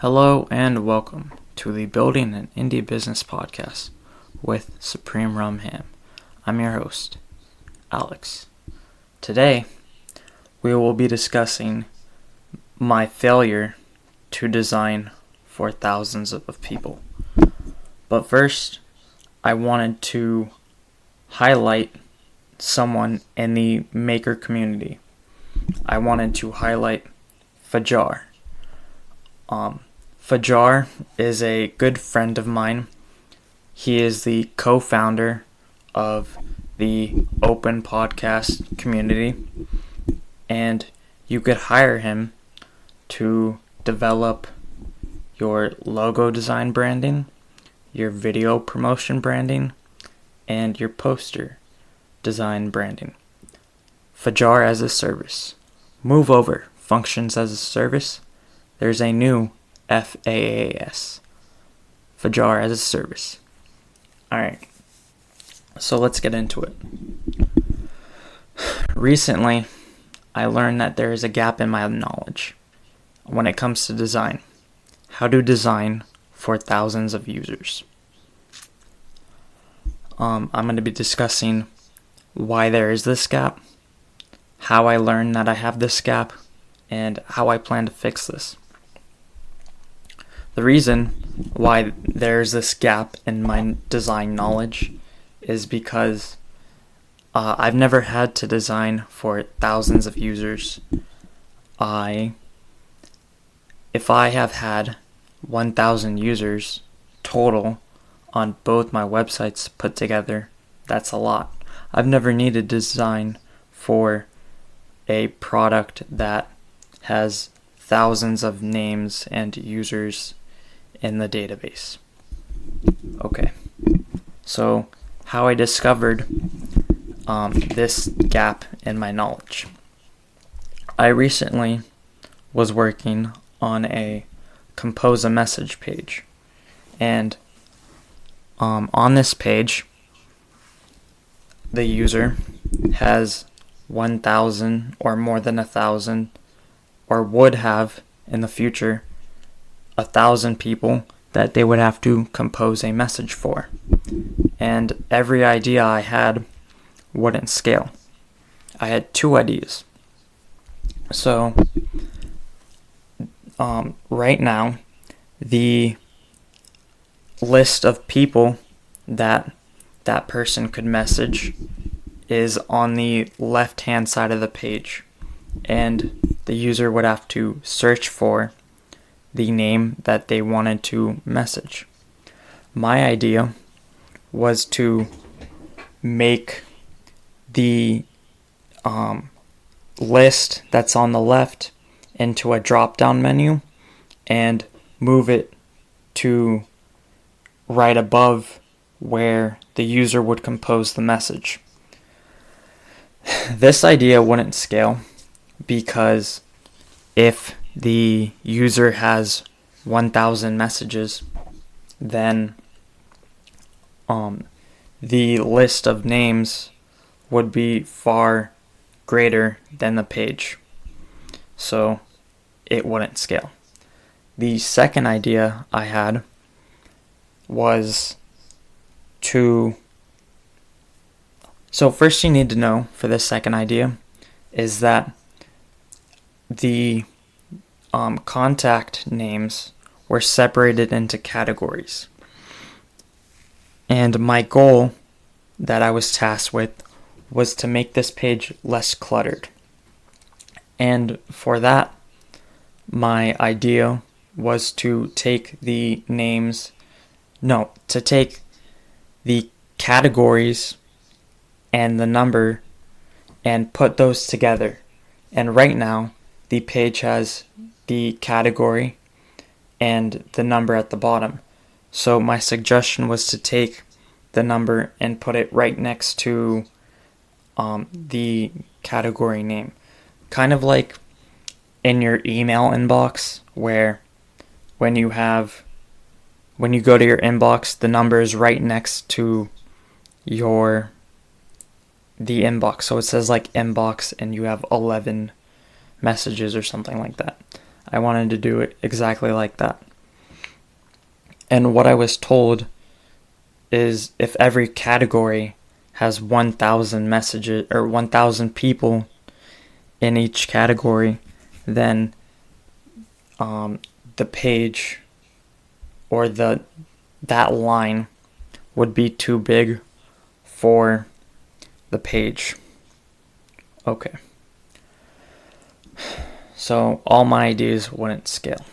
Hello and welcome to the Building an Indie Business Podcast with SupremeRumHam. I'm your host, Alex. Today, we will be discussing my failure to design for thousands of people. But first, I wanted to highlight someone in the maker community. I wanted to highlight Fajar. Fajar is a good friend of mine. He is the co-founder of the Open Podcast community, and you could hire him to develop your logo design branding, your video promotion branding, and your poster design branding. Fajar as a service. Move over functions as a service. There's a new FAAS. Fajar as a service. Alright, so let's get into it. Recently, I learned that there is a gap in my knowledge when it comes to design. How to design for thousands of users. I'm going to be discussing why there is this gap, how I learned that I have this gap, and how I plan to fix this. The reason why there's this gap in my design knowledge is because I've never had to design for thousands of users. If I have had 1,000 users total on both my websites put together, that's a lot. I've never needed to design for a product that has thousands of names and users in the database. Okay, so how I discovered this gap in my knowledge. I recently was working on a compose a message page, and on this page, the user has 1,000 or more than 1,000, or would have in the future 1,000 people that they would have to compose a message for. And every idea I had wouldn't scale. I had two ideas. So, right now, the list of people that person could message is on the left-hand side of the page. And the user would have to search for the name that they wanted to message. My idea was to make the list that's on the left into a drop-down menu and move it to right above where the user would compose the message. This idea wouldn't scale because if the user has 1,000 messages, then the list of names would be far greater than the page. So it wouldn't scale. The second idea I had was so first you need to know for this second idea is that the contact names were separated into categories. And my goal that I was tasked with was to make this page less cluttered. And for that, my idea was to take the categories and the number and put those together. And right now, the page has the category and the number at the bottom. So my suggestion was to take the number and put it right next to the category name. Kind of like in your email inbox, where when you go to your inbox, the number is right next to the inbox. So it says like inbox and you have 11 messages or something like that. I wanted to do it exactly like that. And what I was told is if every category has 1,000 messages or 1,000 people in each category, then the page or that line would be too big for the page. Okay. So all my ideas wouldn't scale.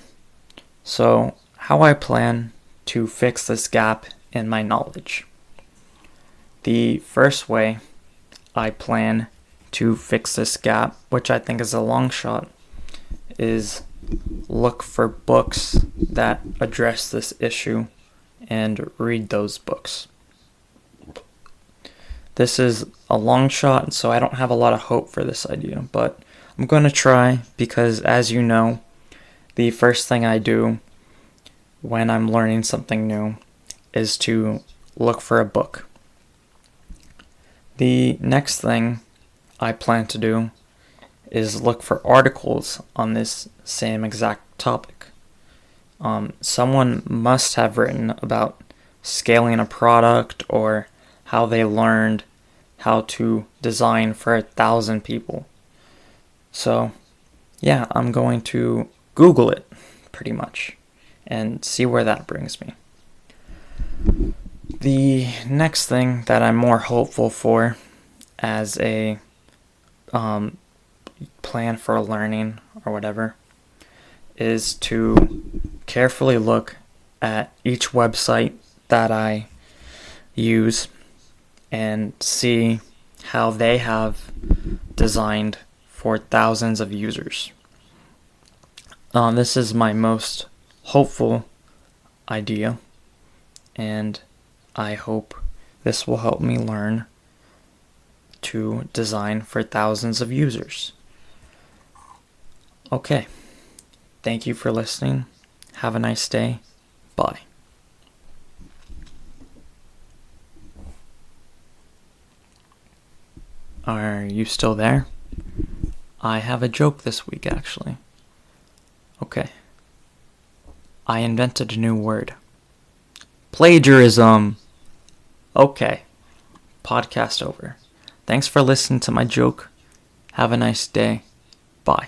So how I plan to fix this gap in my knowledge. The first way I plan to fix this gap, which I think is a long shot, is look for books that address this issue and read those books. This is a long shot, so I don't have a lot of hope for this idea, but I'm going to try because, as you know, the first thing I do when I'm learning something new is to look for a book. The next thing I plan to do is look for articles on this same exact topic. Someone must have written about scaling a product or how they learned how to design for 1,000 people. So, yeah, I'm going to Google it pretty much and see where that brings me. The next thing that I'm more hopeful for as a plan for learning or whatever is to carefully look at each website that I use and see how they have designed for thousands of users. This is my most hopeful idea, and I hope this will help me learn to design for thousands of users. Okay, thank you for listening. Have a nice day. Bye. Are you still there? I have a joke this week, actually. Okay. I invented a new word. Plagiarism. Okay. Podcast over. Thanks for listening to my joke. Have a nice day. Bye.